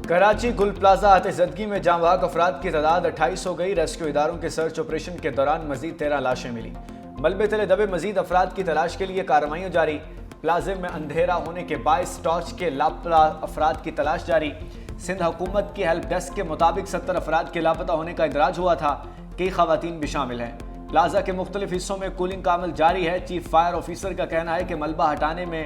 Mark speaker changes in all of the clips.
Speaker 1: कराची गुल प्लाजा आतिशदगी में जाँ बहक अफराद की तादाद 28 हो गई। रेस्क्यू इदारों के सर्च ऑपरेशन के दौरान मजीद 13 लाशें मिली। मलबे तले दबे मजीद अफराद की तलाश के लिए कार्रवाइयाँ जारी। प्लाजे में अंधेरा होने के बायस टॉर्च के लापता अफराद की तलाश जारी। सिंध हुकूमत की हेल्प डेस्क के मुताबिक 70 अफराद के लापता होने का इदराज हुआ था। कई खवातीन भी शामिल हैं। प्लाजा के मुख्तलिफ हिस्सों में कूलिंग का अमल जारी है। चीफ फायर ऑफिसर का कहना है कि मलबा हटाने में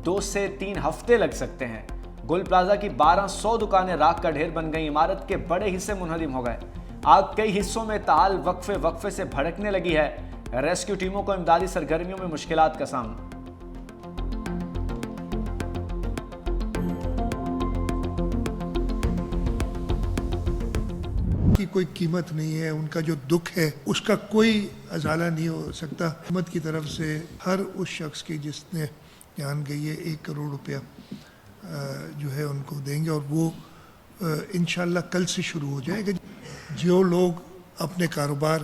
Speaker 1: 2 से 3 हफ्ते लग सकते हैं। गुल प्लाजा की 1200 दुकानें राख का ढेर बन गई। इमारत के बड़े हिस्से मुनहदिम हो गए। आग कई हिस्सों में ताल वक्फे से भड़कने लगी है। रेस्क्यू टीमों को इमदादी सरगर्मियों में मुश्किलात का सामना।
Speaker 2: की कोई कीमत नहीं है, उनका जो दुख है उसका कोई अजाला नहीं हो सकता। हुकूमत की तरफ से हर उस शख्स की जिसने जान गई है 1 करोड़ रुपया जो है उनको देंगे और वो इंशाल्लाह कल से शुरू हो जाएगा। जो लोग अपने कारोबार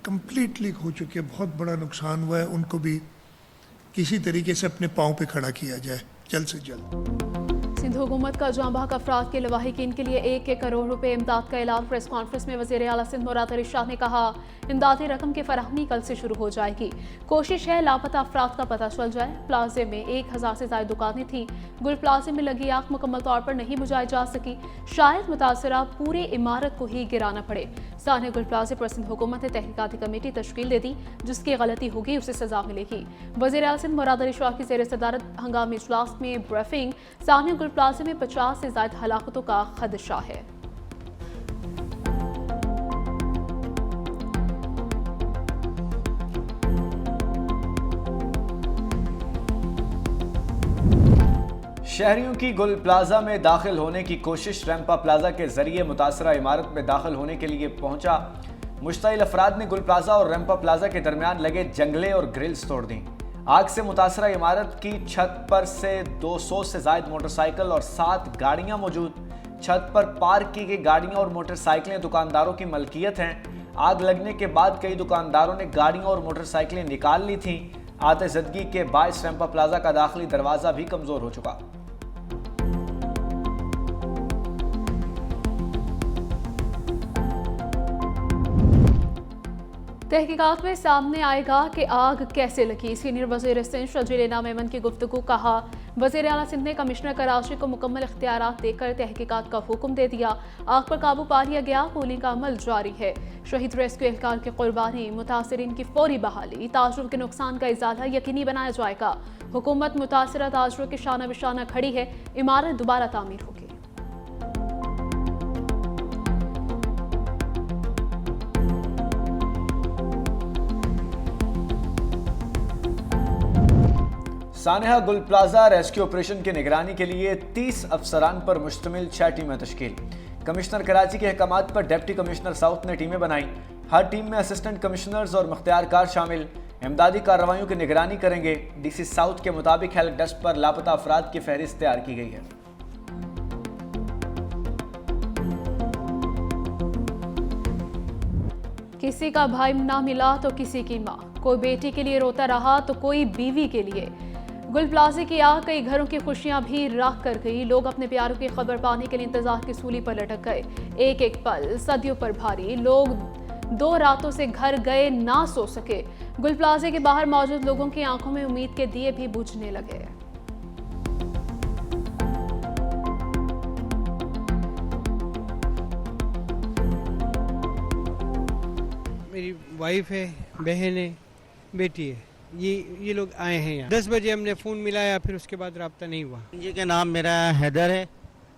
Speaker 2: कंप्लीटली हो चुके, बहुत बड़ा नुकसान हुआ है, उनको भी किसी तरीके से अपने पाँव पे खड़ा किया जाए जल्द से जल्द।
Speaker 3: सिंध हुकूमत का जाँ बहक अफराद के लवाहिकीन के लिए 1 करोड़ रुपए इमदाद का ऐलान। प्रेस कॉन्फ्रेंस में वज़ीर आला सिंध मुराद अली शाह ने कहा, इमदादी रकम की फराहमी कल से शुरू हो जाएगी। कोशिश है लापता अफराद का पता चल जाए। प्लाजे में 1000 से ज़ायद दुकानें थीं। गुल प्लाजे में लगी आग मुकम्मल तौर पर नहीं बुझाई जा सकी। शायद मुतासरा पूरी इमारत को ही गिराना पड़े। साने गुल प्लाजे पर सिंध हुकूमत ने तहकीकाती कमेटी तश्कील दे दी। जिसकी गलती होगी उसे सजा मिलेगी। वज़ीर आला सिंध मुराद अली शाह की ज़ेर सदारत हंगामी इजलास में ब्रीफिंग। साने गुल प्लाजे में 50 से ज़ायद हलाकतों का खदशा है।
Speaker 1: शहरियों की गुल प्लाजा में दाखिल होने की कोशिश। रैंपा प्लाजा के जरिए मुतासरा इमारत में दाखिल होने के लिए पहुंचा मुश्तइल अफराद ने गुल प्लाजा और रैंपा प्लाजा के दरमियान लगे जंगले और ग्रिल्स तोड़ दी। आग से मुतासरा इमारत की छत पर से 200 से ज़ायद मोटरसाइकिल और 7 गाड़ियां मौजूद। छत पर पार्क की गई गाड़ियां और मोटरसाइकिलें दुकानदारों की मलकियत हैं। आग लगने के बाद कई दुकानदारों ने गाड़ियां और मोटरसाइकिलें निकाल ली थीं। आतिशदगी के बायस रैंपा प्लाजा का दाखिली दरवाज़ा भी कमज़ोर हो चुका।
Speaker 3: तहकीकात में सामने आएगा कि आग कैसे लगी। सीनियर वज़ीर सिंध शजील इनाम मेमन की गुफ्तगू। कहा, वज़ीर आला सिंध ने कमिश्नर कराची को मुकम्मल इख्तियारात देकर तहकीकात का हुक्म दे दिया। आग पर काबू पा लिया गया। कूलिंग का अमल जारी है। शहीद रेस्क्यू एहलकार की कुर्बानी, मुतासरीन की फौरी बहाली, ताजुर के नुकसान का इजाला यकीनी बनाया जाएगा। हुकूमत मुतासरा ताजुर के शाना बिशाना खड़ी है। इमारत दोबारा तामीर होगी।
Speaker 1: सानेहा गुल प्लाजा रेस्क्यू ऑपरेशन की निगरानी के लिए 30 अफसरान पर मुश्तमिल 6 टीमें तश्कील। कमिश्नर कराची के अहकामात पर डिप्टी कमिश्नर साउथ ने टीमें बनाई। हर टीम में असिस्टेंट कमिश्नर्स और मुख्तियारकार शामिल इमदादी कार्रवाइयों की निगरानी करेंगे। डीसी साउथ के मुताबिक हेल्प डेस्क पर लापता अफराद की फहरिस्त तैयार की गई है।
Speaker 3: किसी का भाई ना मिला तो किसी की माँ। कोई बेटी के लिए रोता रहा तो कोई बीवी के लिए। गुल प्लाजे की आग कई घरों की खुशियां भी राख कर गई। लोग अपने प्यारों की खबर पाने के लिए इंतजार की सूली पर लटक गए। एक एक पल सदियों पर भारी। लोग 2 रातों से घर गए ना सो सके। गुल प्लाजे के बाहर मौजूद लोगों की आंखों में उम्मीद के दिए भी बुझने लगे।
Speaker 4: मेरी वाइफ है, बहन है, बेटी है। ये लोग आए हैं यहाँ। 10 बजे हमने फ़ोन मिलाया, फिर उसके बाद रब्ता नहीं हुआ।
Speaker 5: जी के नाम मेरा हैदर है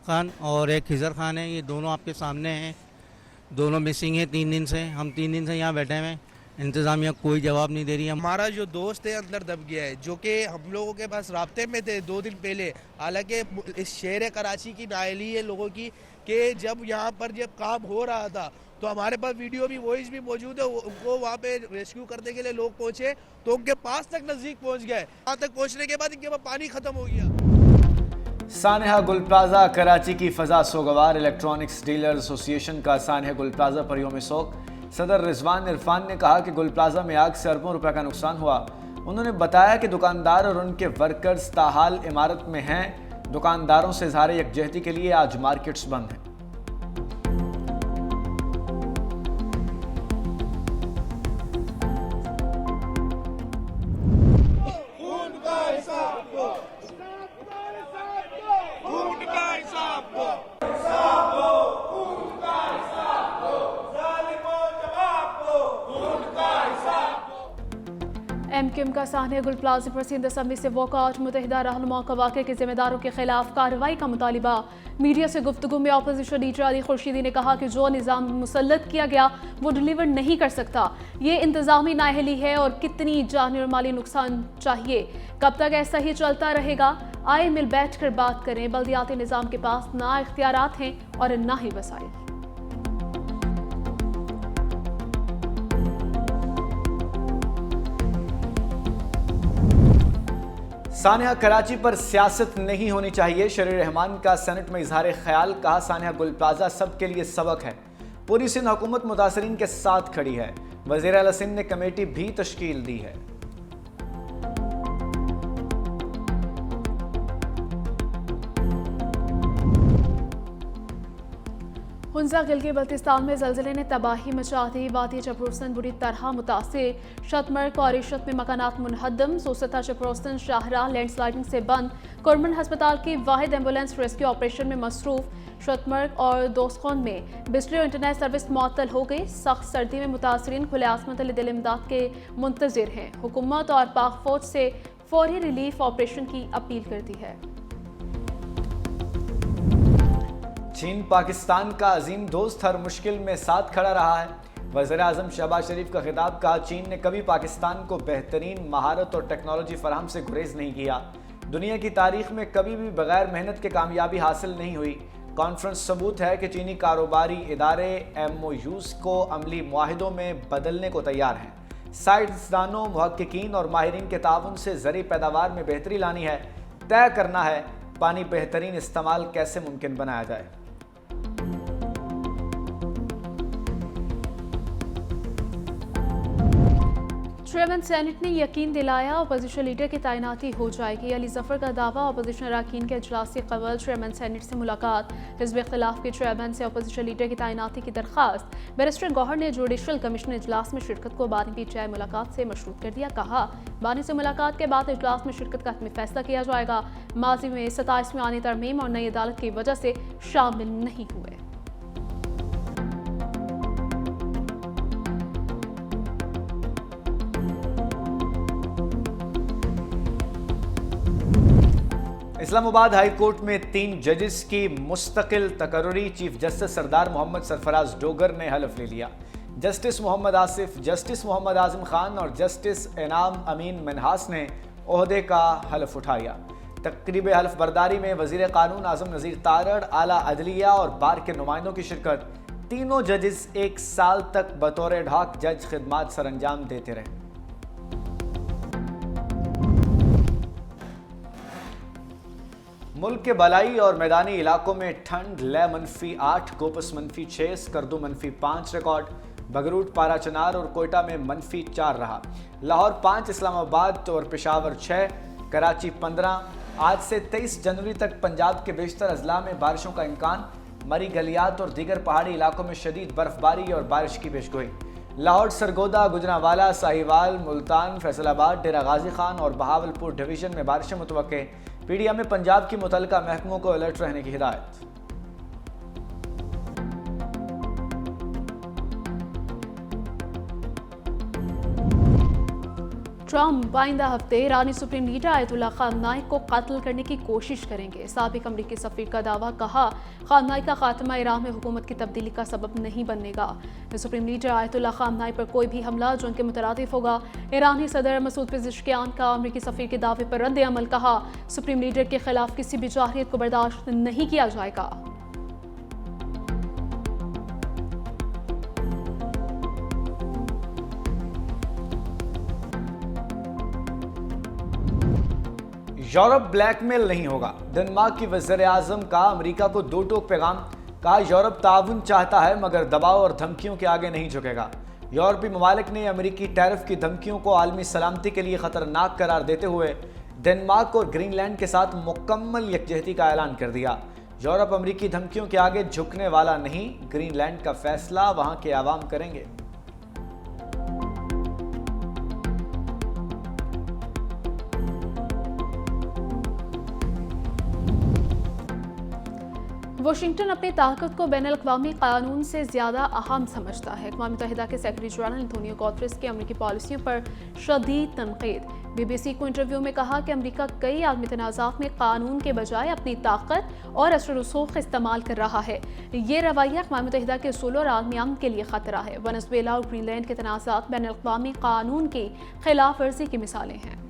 Speaker 5: खान और एक खिजर खान है। ये दोनों आपके सामने हैं। दोनों मिसिंग हैं 3 दिन से। हम 3 दिन से यहाँ बैठे हुए हैं। इंतज़ामिया कोई जवाब नहीं दे रही है।
Speaker 6: हमारा जो दोस्त है अंदर दब गया है, जो कि हम लोगों के पास राब्ते में थे 2 दिन पहले। हालांकि इस शहर कराची की नाअहली है लोगों की कि जब यहाँ पर जब काम हो रहा था तो हमारे पास वीडियो भी, वॉइस भी मौजूद है। वो वहाँ पे रेस्क्यू करने के लिए लोग पहुँचे तो उनके पास तक नज़दीक पहुँच गए। वहाँ तक पहुँचने के बाद इनके पास पानी ख़त्म हो गया।
Speaker 1: सानेहा गुल प्लाजा कराची की फ़ज़ा सोगवार। इलेक्ट्रॉनिक्स डीलर एसोसिएशन का सानेहा गुल प्लाजा पर यौम शोक। सदर रिजवान इरफान ने कहा कि गुल प्लाजा में आग से अरबों रुपए का नुकसान हुआ। उन्होंने बताया कि दुकानदार और उनके वर्कर्स ताहाल इमारत में हैं। दुकानदारों से इजहार यकजहती के लिए आज मार्केट्स बंद हैं।
Speaker 3: एमक्यूएम का सानिया गुल प्लाजा पर सिंध असम्बली से वॉकआउट, मुतहिदा रहनुमा का वाक़े के जिम्मेदारों के खिलाफ कार्रवाई का मुतालिबा। मीडिया से गुफ्तगू में अपोजिशन लीडर अली खुर्शीदी ने कहा कि जो निज़ाम मुसल्लत किया गया वो डिलीवर नहीं कर सकता। ये इंतज़ामी नाअहली है और कितनी जानी और माली नुकसान चाहिए। कब तक ऐसा ही चलता रहेगा? आए मिल बैठ कर बात करें। बल्दियाती निज़ाम के पास ना इख्तियारात हैं और ना ही वसाइल।
Speaker 1: सानिया कराची पर सियासत नहीं होनी चाहिए, शरीर रहमान का सेनेट में इजहार ख्याल। कहा सानिया गुल प्लाजा सबके लिए सबक है। पूरी सिंध हुकूमत मुतासरीन के साथ खड़ी है। वज़ीर आला सिंध ने कमेटी भी तश्कील दी है।
Speaker 3: हुंजा गिलगी बल्तिस्तान में ज़लज़ले ने तबाही मचा दी। वादी चपरोस्तन बुरी तरह मुतासिर। शतमर्ग और इशत में मकानात मुनहदम। सोसता चपरोस्तन शाहराह लैंडस्लाइडिंग से बंद। कुरमन हस्पताल की वाहिद एम्बुलेंस रेस्क्यू ऑपरेशन में मसरूफ। शतमर्ग और दोस्तखोन में बिजली और इंटरनेट सर्विस मुअत्तल हो गई। सख्त सर्दी में मुतासरीन खुले आसमान तले दिल इमदाद के मुंतजिर हैं। हुकूमत और पाक फौज से फौरी रिलीफ ऑपरेशन की अपील कर दी है।
Speaker 1: चीन पाकिस्तान का अजीम दोस्त हर मुश्किल में साथ खड़ा रहा है। वज़ीर आज़म शहबाज शरीफ का खिताब। कहा चीन ने कभी पाकिस्तान को बेहतरीन महारत और टेक्नोलॉजी फराहम से गुरेज नहीं किया। दुनिया की तारीख में कभी भी बगैर मेहनत के कामयाबी हासिल नहीं हुई। कॉन्फ्रेंस सबूत है कि चीनी कारोबारी इदारे MOUs को अमली मुआहिदों में बदलने को तैयार हैं। साइंसदानों, मुहक्किकीन और माहिरीन के ताउन से ज़री पैदावार में बेहतरी लानी है। तय करना है पानी बेहतरीन इस्तेमाल कैसे मुमकिन बनाया जाए।
Speaker 3: चेयरमैन सेनेट ने यकीन दिलाया अपोजिशन लीडर की तैनाती हो जाएगी। अली जफर का दावा। अपोजिशन अरकान के इजलास के कबल चेयरमैन सेनेट से मुलाकात। हिज़्ब इख्तिलाफ के चेयरमैन से अपोजिशन लीडर की तैनाती की दरख्वास्त। बैरिस्टर गौहर ने जुडिशल कमीशन इजलास में शिरकत को बानी PTI मुलाकात से मशरूत कर दिया। कहा बानी से मुलाकात के बाद इजलास में शिरकत का हतमी फैसला किया जाएगा। माजी में 27 में आनी तरमीम और नई अदालत की वजह से शामिल नहीं हुए।
Speaker 1: इस्लामाबाद हाई कोर्ट में 3 जजेस की मुस्तकिल तकर्री। चीफ जस्टिस सरदार मोहम्मद सरफराज डोगर ने हलफ ले लिया। जस्टिस मोहम्मद आसिफ, जस्टिस मोहम्मद आजम खान और जस्टिस इनाम अमीन मिनहास ने ओहदे का हलफ उठा लिया। तकरीब हलफ बर्दारी में वजीर कानून आजम नज़ीर तारड़, आला अदलिया और बार के नुमाइंदों की शिरकत। तीनों जजेस 1 साल तक बतौर ढाक जज खिदमात सरअंजाम देते रहे। मुल्क के बलाई और मैदानी इलाकों में ठंड। लय -8, गोपस -6, स्कर्दू -5 रिकॉर्ड। बगरूट, पारा चनार और कोयटा में -4 रहा। लाहौर 5, इस्लामाबाद और पेशावर 6, कराची 15। आज से 23 जनवरी तक पंजाब के बेशतर अजला में बारिशों का इम्कान। मरी, गलियात और दीगर पहाड़ी इलाकों में शदीद बर्फबारी और बारिश की पेशगोई। लाहौर, सरगोदा, गुजरांवाला, साहिवाल, मुल्तान, फैसलाबाद, डेरा गाजी खान और बहावलपुर डिवीजन में बारिशें मुतवक्के। PDM में पंजाब की मुतल्लिका महकमों को अलर्ट रहने की हिदायत।
Speaker 3: ट्रंप आइंदा हफ्ते ईरानी सुप्रीम लीडर आयतुल्लाह खामनाई को कत्ल करने की कोशिश करेंगे। साबिक अमरीकी सफीर का दावा। कहा खामनाई का खात्मा ईरान में हुकूमत की तब्दीली का सबब नहीं बनेगा। सुप्रीम लीडर आयतुल्लाह खामनाई पर कोई भी हमला जो उनके मुतरादिफ होगा। ईरानी सदर मसूद पेज़ेश्कियान का अमरीकी सफीर के दावे पर रद्द अमल। कहा सुप्रीम लीडर के खिलाफ किसी भी जाहिरियत को बर्दाश्त नहीं किया जाएगा।
Speaker 1: यूरोप ब्लैकमेल नहीं होगा। डेनमार्क की वज़ीर-ए-आज़म का अमेरिका को 2 टोक पैगाम। कहा यूरोप ताउन चाहता है मगर दबाव और धमकियों के आगे नहीं झुकेगा। यूरोपीय ममालिक ने अमेरिकी टैरिफ की धमकियों को आलमी सलामती के लिए खतरनाक करार देते हुए डेनमार्क और ग्रीनलैंड के साथ मुकम्मल यकजहती का ऐलान कर दिया। यूरोप अमरीकी धमकियों के आगे झुकने वाला नहीं, ग्रीनलैंड का फैसला वहां के आवाम करेंगे।
Speaker 3: वाशिंगटन अपनी ताकत को बैनुल-अक़वामी कानून से ज़्यादा अहम समझता है। अक़वाम मुत्तहिदा के सेक्रेटरी जनरल एंटोनियो गुतेरेस की अमरीकी पॉलिसियों पर शदीद तनक़ीद। BBC को इंटरव्यू में कहा कि अमरीका कई आलमी तनाज़ात में कानून के बजाय अपनी ताकत और असर रसूख इस्तेमाल कर रहा है। ये रवैया अक़वाम मुत्तहिदा के उसूल और आलमी अमन के लिए ख़तरा है। वेनेज़ुएला और ग्रीनलैंड के तनाज़ात बैनुल-अक़वामी कानून की खिलाफ वर्जी की मिसालें हैं।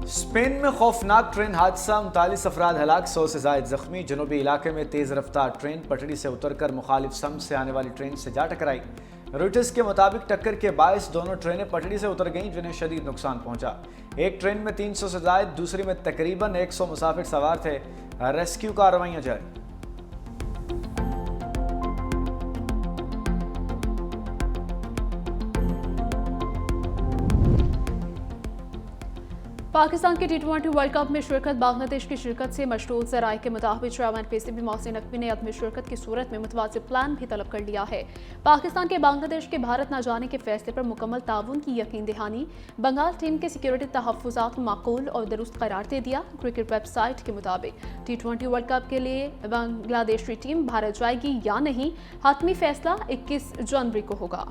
Speaker 1: स्पेन में खौफनाक ट्रेन हादसा, 39 अफराद हलाक, 100 से ज़ायद जख्मी। जनूबी इलाके में तेज़ रफ्तार ट्रेन पटड़ी से उतरकर मुखालिफ सम से आने वाली ट्रेन से जा टकराई। रॉयटर्स के मुताबिक टक्कर के बायस दोनों ट्रेनें पटड़ी से उतर गईं, जिन्हें शदीद नुकसान पहुंचा। एक ट्रेन में 300 से ज़ायद, दूसरी में तकरीबन 100 मुसाफिर सवार थे। रेस्क्यू कार्रवाइयां जारी।
Speaker 3: पाकिस्तान के T20 वर्ल्ड कप में शिरकत बांग्लादेश की शिरकत से मशरूत ज़राए के मुताबिक चेयरमैन PCB मोहसिन नकवी ने अदम शिरकत की सूरत में मुतवाज़िन प्लान भी तलब कर लिया है। पाकिस्तान के बांग्लादेश के भारत न जाने के फैसले पर मुकम्मल ताउन की यकीन दहानी। बंगाल टीम के सिक्योरिटी तहफ़्फ़ुज़ात माकूल और दुरुस्त करार दे दिया। क्रिकेट वेबसाइट के मुताबिक T20 वर्ल्ड कप के लिए बांग्लादेशी टीम भारत जाएगी या नहीं, हतमी फैसला 21 जनवरी को होगा।